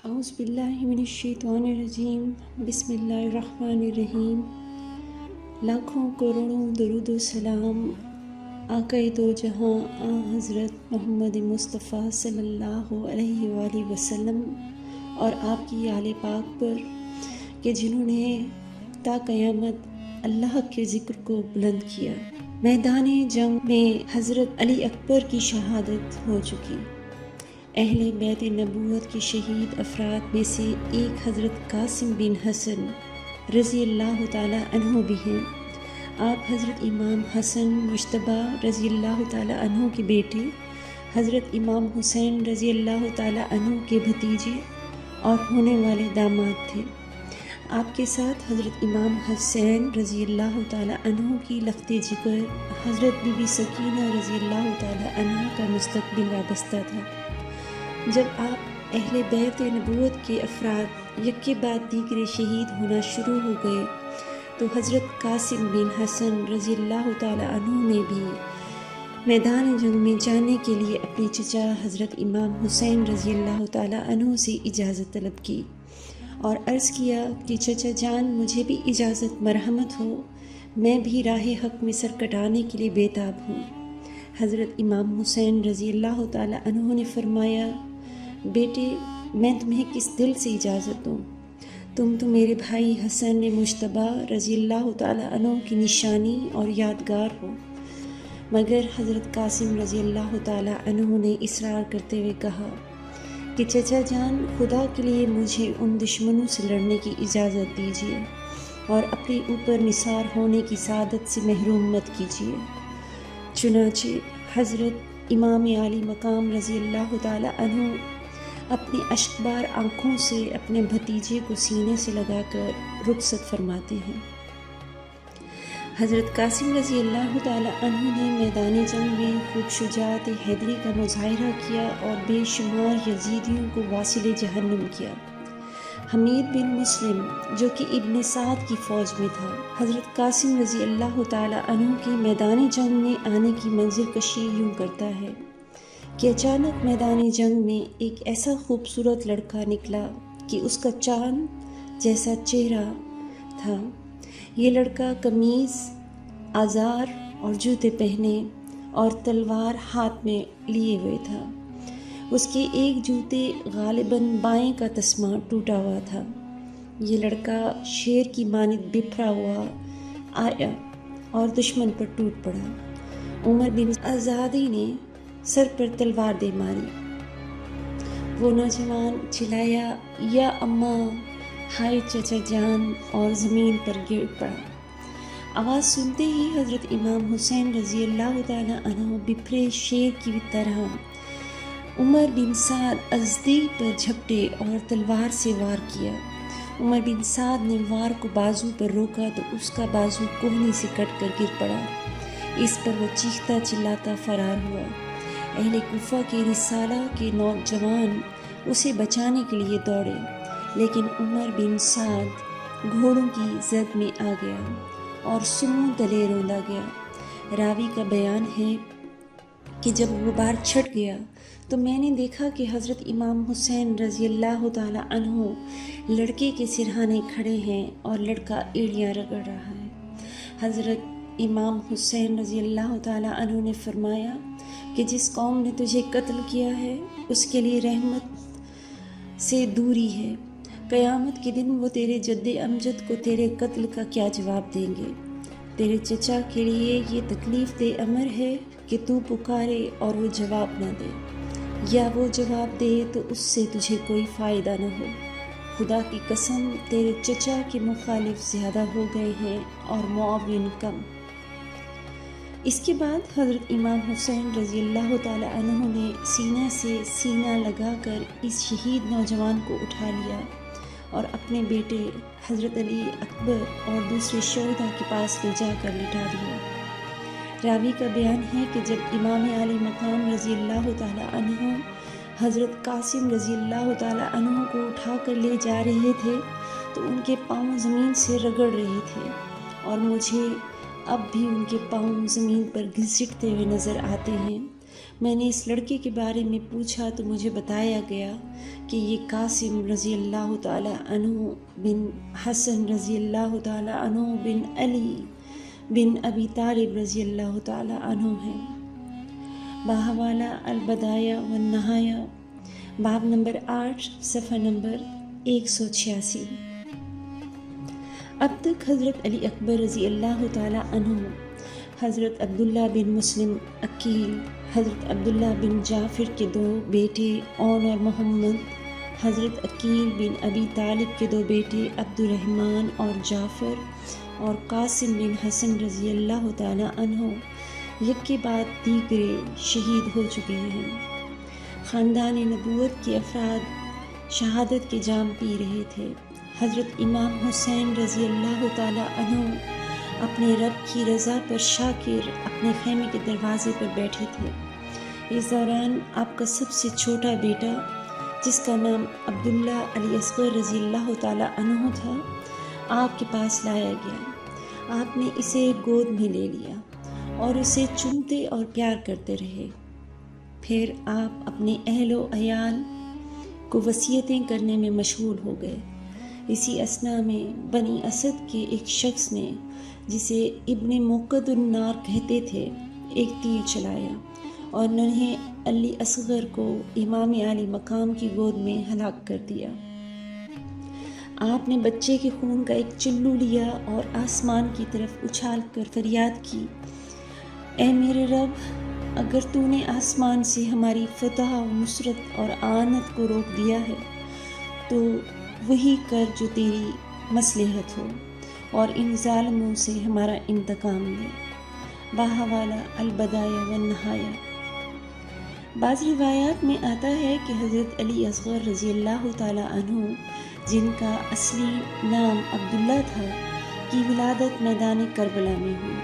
اعوذ باللہ من الشیطان الرجیم، بسم اللہ الرحمن الرحیم۔ لاکھوں کروڑوں درود و سلام آقا دو جہاں حضرت محمد مصطفیٰ صلی اللہ علیہ وآلہ وسلم اور آپ کی آل پاک پر کہ جنہوں نے تا قیامت اللہ کے ذکر کو بلند کیا۔ میدان جنگ میں حضرت علی اکبر کی شہادت ہو چکی۔ اہل بیت نبوت کے شہید افراد میں سے ایک حضرت قاسم بن حسن رضی اللہ تعالیٰ عنہ بھی ہیں۔ آپ حضرت امام حسن مجتبیٰ رضی اللہ تعالیٰ عنہ کے بیٹے، حضرت امام حسین رضی اللہ تعالیٰ عنہ کے بھتیجے اور ہونے والے داماد تھے۔ آپ کے ساتھ حضرت امام حسین رضی اللہ تعالیٰ عنہ کی لخت جگر حضرت بی بی سکینہ رضی اللہ تعالیٰ عنہ کا مستقبل وابستہ تھا۔ جب آپ اہل بیت نبوت کے افراد یک کے بعد دیگرے شہید ہونا شروع ہو گئے تو حضرت قاسم بن حسن رضی اللہ تعالیٰ عنہ نے بھی میدان جنگ میں جانے کے لیے اپنے چچا حضرت امام حسین رضی اللہ تعالیٰ عنہ سے اجازت طلب کی اور عرض کیا کہ چچا جان، مجھے بھی اجازت مرحمت ہو، میں بھی راہ حق میں سر کٹانے کے لیے بیتاب ہوں۔ حضرت امام حسین رضی اللہ تعالیٰ عنہ نے فرمایا، بیٹے میں تمہیں کس دل سے اجازت دوں؟ تم تو میرے بھائی حسن مجتبیٰ رضی اللہ تعالیٰ عنہ کی نشانی اور یادگار ہو۔ مگر حضرت قاسم رضی اللہ تعالیٰ عنہ نے اصرار کرتے ہوئے کہا کہ چچا جان، خدا کے لیے مجھے ان دشمنوں سے لڑنے کی اجازت دیجیے اور اپنے اوپر نثار ہونے کی سعادت سے محروم مت کیجیے۔ چنانچہ حضرت امام عالی مقام رضی اللہ تعالیٰ عنہ اپنی اشکبار آنکھوں سے اپنے بھتیجے کو سینے سے لگا کر رخصت فرماتے ہیں۔ حضرت قاسم رضی اللہ تعالیٰ عنہ نے میدان جنگ میں خوب شجاعت حیدری کا مظاہرہ کیا اور بے شمار یزیدیوں کو واصل جہنم کیا۔ حمید بن مسلم جو کہ ابن سعد کی فوج میں تھا، حضرت قاسم رضی اللہ تعالیٰ عنہ کے میدان جنگ میں آنے کی منظر کشی یوں کرتا ہے کہ اچانک میدان جنگ میں ایک ایسا خوبصورت لڑکا نکلا کہ اس کا چاند جیسا چہرہ تھا۔ یہ لڑکا قمیض، آزار اور جوتے پہنے اور تلوار ہاتھ میں لیے ہوئے تھا۔ اس کے ایک جوتے غالباً بائیں کا تسمہ ٹوٹا ہوا تھا۔ یہ لڑکا شیر کی مانند بپھرا ہوا آیا اور دشمن پر ٹوٹ پڑا۔ عمر بن آزادی نے سر پر تلوار دے ماری۔ وہ نوجوان چلایا، یا اماں، ہائے چچا جان، اور زمین پر گر پڑا۔ آواز سنتے ہی حضرت امام حسین رضی اللہ تعالیٰ عنہ بپھرے شیر کی طرح عمر بن سعد ازدی پر جھپٹے اور تلوار سے وار کیا۔ عمر بن سعد نے وار کو بازو پر روکا تو اس کا بازو کوہنی سے کٹ کر گر پڑا۔ اس پر وہ چیختا چلاتا فرار ہوا۔ اہل کوفہ کے رسالہ کے نوجوان اسے بچانے کے لیے دوڑے، لیکن عمر بن سعد گھوڑوں کی زد میں آ گیا اور سموں تلے روندا گیا۔ راوی کا بیان ہے کہ جب غبار چھٹ گیا تو میں نے دیکھا کہ حضرت امام حسین رضی اللہ تعالیٰ عنہ لڑکے کے سرہانے کھڑے ہیں اور لڑکا ایڑیاں رگڑ رہا ہے۔ حضرت امام حسین رضی اللہ تعالیٰ عنہ نے فرمایا کہ جس قوم نے تجھے قتل کیا ہے اس کے لیے رحمت سے دوری ہے۔ قیامت کے دن وہ تیرے جد امجد کو تیرے قتل کا کیا جواب دیں گے؟ تیرے چچا کے لیے یہ تکلیف دہ امر ہے کہ تو پکارے اور وہ جواب نہ دے، یا وہ جواب دے تو اس سے تجھے کوئی فائدہ نہ ہو۔ خدا کی قسم، تیرے چچا کے مخالف زیادہ ہو گئے ہیں اور معاون کم۔ اس کے بعد حضرت امام حسین رضی اللہ تعالیٰ عنہ نے سینہ سے سینہ لگا کر اس شہید نوجوان کو اٹھا لیا اور اپنے بیٹے حضرت علی اکبر اور دوسرے شہداء کے پاس لے جا کر لٹا دیا۔ راوی کا بیان ہے کہ جب امام عالی مقام رضی اللہ تعالیٰ عنہ حضرت قاسم رضی اللہ تعالیٰ عنہ کو اٹھا کر لے جا رہے تھے تو ان کے پاؤں زمین سے رگڑ رہے تھے اور مجھے اب بھی ان کے پاؤں زمین پر گھسٹتے ہوئے نظر آتے ہیں۔ میں نے اس لڑکے کے بارے میں پوچھا تو مجھے بتایا گیا کہ یہ قاسم رضی اللہ تعالیٰ عنہ بن حسن رضی اللہ تعالیٰ عنہ بن علی بن ابی طالب رضی اللہ تعالیٰ عنہ ہیں۔ بحوالہ البدایہ والنہایہ، باب نمبر 8، صفحہ نمبر 186۔ اب تک حضرت علی اکبر رضی اللہ تعالیٰ عنہ، حضرت عبداللہ بن مسلم عقیل، حضرت عبداللہ بن جعفر کے 2 بیٹے اون اور محمد، حضرت عقیل بن ابی طالب کے 2 بیٹے عبد الرحمن اور جعفر، اور قاسم بن حسن رضی اللہ تعالیٰ عنہ یک کے بعد دیگرے شہید ہو چکے ہیں۔ خاندان نبوت کے افراد شہادت کے جام پی رہے تھے۔ حضرت امام حسین رضی اللہ تعالیٰ عنہ اپنے رب کی رضا پر شاکر اپنے خیمے کے دروازے پر بیٹھے تھے۔ اس دوران آپ کا سب سے چھوٹا بیٹا، جس کا نام عبداللہ علی اصغر رضی اللہ تعالیٰ عنہ تھا، آپ کے پاس لایا گیا۔ آپ نے اسے گود میں لے لیا اور اسے چومتے اور پیار کرتے رہے۔ پھر آپ اپنے اہل و عیال کو وصیتیں کرنے میں مشغول ہو گئے۔ اسی اثناء میں بنی اسد کے ایک شخص نے، جسے ابن موقد النار کہتے تھے، ایک تیر چلایا اور ننھے علی اصغر کو امام عالی مقام کی گود میں ہلاک کر دیا۔ آپ نے بچے کے خون کا ایک چلو لیا اور آسمان کی طرف اچھال کر فریاد کی، اے میرے رب، اگر تو نے آسمان سے ہماری فتح و نصرت اور اعانت کو روک دیا ہے تو وہی کر جو تیری مصلحت ہو، اور ان ظالموں سے ہمارا انتقام لے۔ بحوالہ البدایہ والنہایہ۔ بعض روایات میں آتا ہے کہ حضرت علی اصغر رضی اللہ تعالیٰ عنہ، جن کا اصلی نام عبداللہ تھا، کی ولادت میدان کربلا میں ہوئی۔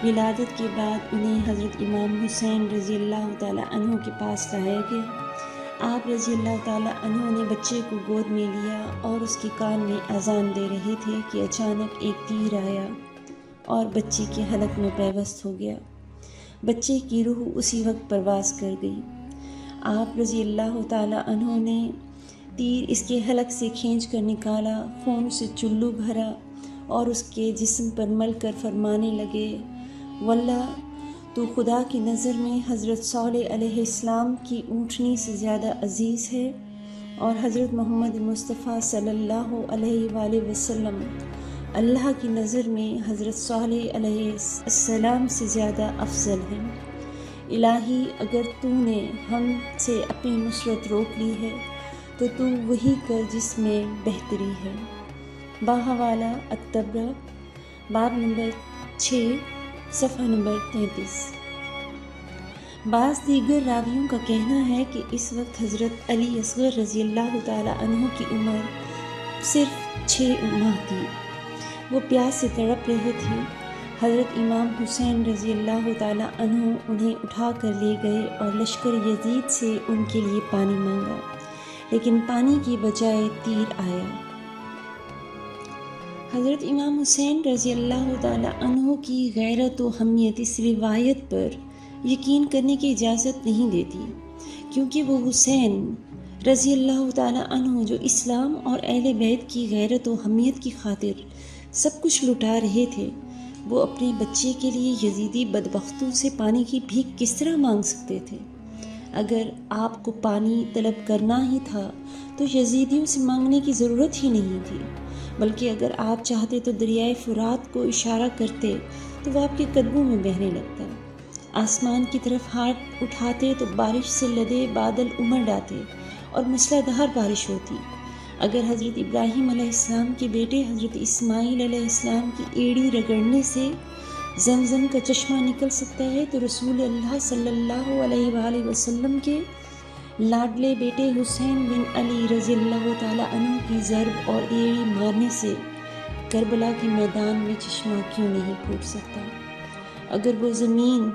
ولادت کے بعد انہیں حضرت امام حسین رضی اللہ تعالیٰ عنہ کے پاس لایا گیا۔ آپ رضی اللہ تعالیٰ عنہ نے بچے کو گود میں لیا اور اس کے کان میں اذان دے رہے تھے کہ اچانک ایک تیر آیا اور بچے کے حلق میں پیوست ہو گیا۔ بچے کی روح اسی وقت پرواز کر گئی۔ آپ رضی اللہ تعالیٰ عنہ نے تیر اس کے حلق سے کھینچ کر نکالا، خون سے چلو بھرا اور اس کے جسم پر مل کر فرمانے لگے، واللہ تو خدا کی نظر میں حضرت صالح علیہ السلام کی اونٹنی سے زیادہ عزیز ہے، اور حضرت محمد مصطفیٰ صلی اللہ علیہ وآلہ وسلم اللہ کی نظر میں حضرت صالح علیہ السلام سے زیادہ افضل ہیں۔ الہی، اگر تو نے ہم سے اپنی نصرت روک لی ہے تو تو وہی کر جس میں بہتری ہے۔ بحوالہ التبرہ، باب نمبر 6، صفحہ نمبر 33۔ بعض دیگر راویوں کا کہنا ہے کہ اس وقت حضرت علی اصغر رضی اللہ تعالیٰ عنہ کی عمر صرف 6 ماہ تھی۔ وہ پیاس سے تڑپ رہے تھے۔ حضرت امام حسین رضی اللہ تعالیٰ عنہ انہیں اٹھا کر لے گئے اور لشکر یزید سے ان کے لیے پانی مانگا، لیکن پانی کی بجائے تیر آیا۔ حضرت امام حسین رضی اللہ تعالیٰ عنہ کی غیرت و حمیت اس روایت پر یقین کرنے کی اجازت نہیں دیتی، کیونکہ وہ حسین رضی اللہ تعالیٰ عنہ جو اسلام اور اہل بیت کی غیرت و حمیت کی خاطر سب کچھ لٹا رہے تھے، وہ اپنے بچے کے لیے یزیدی بدبختوں سے پانی کی بھیک کس طرح مانگ سکتے تھے؟ اگر آپ کو پانی طلب کرنا ہی تھا تو یزیدیوں سے مانگنے کی ضرورت ہی نہیں تھی، بلکہ اگر آپ چاہتے تو دریائے فرات کو اشارہ کرتے تو وہ آپ کے قدموں میں بہنے لگتا، آسمان کی طرف ہاتھ اٹھاتے تو بارش سے لدے بادل امڑ آتے اور مسلح دھار بارش ہوتی۔ اگر حضرت ابراہیم علیہ السلام کے بیٹے حضرت اسماعیل علیہ السلام کی ایڑی رگڑنے سے زمزم کا چشمہ نکل سکتا ہے تو رسول اللہ صلی اللہ علیہ وآلہ وسلم کے لاڈلے بیٹے حسین بن علی رضی اللہ تعالیٰ عنہ کی ضرب اور ایڑی مارنے سے کربلا کے میدان میں چشمہ کیوں نہیں پھوٹ سکتا؟ اگر وہ زمین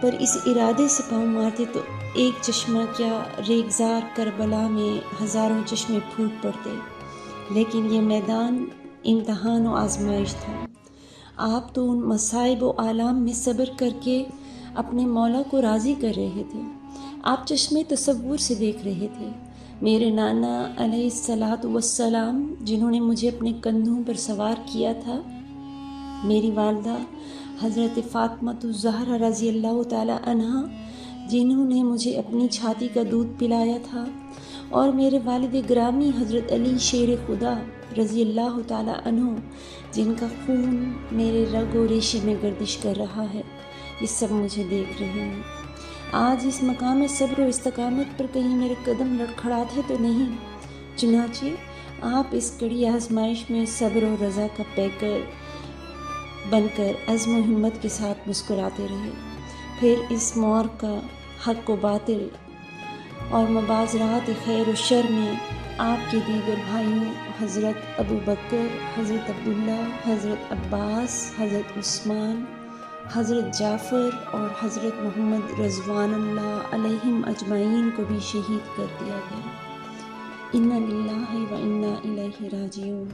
پر اس ارادے سے پاؤں مارتے تو ایک چشمہ کیا ریگزار کربلا میں ہزاروں چشمے پھوٹ پڑتے، لیکن یہ میدان امتحان و آزمائش تھا۔ آپ تو ان مصائب و آلام میں صبر کر کے اپنے مولا کو راضی کر رہے تھے۔ آپ چشمے تصور سے دیکھ رہے تھے۔ میرے نانا علیہ الصلاۃ والسلام جنہوں نے مجھے اپنے کندھوں پر سوار کیا تھا، میری والدہ حضرت فاطمہ الزہرا رضی اللہ تعالی عنہا جنہوں نے مجھے اپنی چھاتی کا دودھ پلایا تھا، اور میرے والد گرامی حضرت علی شیر خدا رضی اللہ تعالی عنہ جن کا خون میرے رگ و ریشے میں گردش کر رہا ہے، یہ سب مجھے دیکھ رہے ہیں۔ آج اس مقام صبر و استقامت پر کہیں میرے قدم لڑکھڑاتے تو نہیں، چنانچہ آپ اس کڑی آزمائش میں صبر و رضا کا پیکر بن کر عزم و ہمت کے ساتھ مسکراتے رہے۔ پھر اس مور کا حق و باطل اور مبازرات خیر و شر میں آپ کے دیگر بھائیوں حضرت ابو بکر، حضرت عبداللہ، حضرت عباس، حضرت عثمان، حضرت جعفر اور حضرت محمد رضوان اللہ علیہم اجمعین کو بھی شہید کر دیا گیا۔ انا للہ و انا الیہ راجعون۔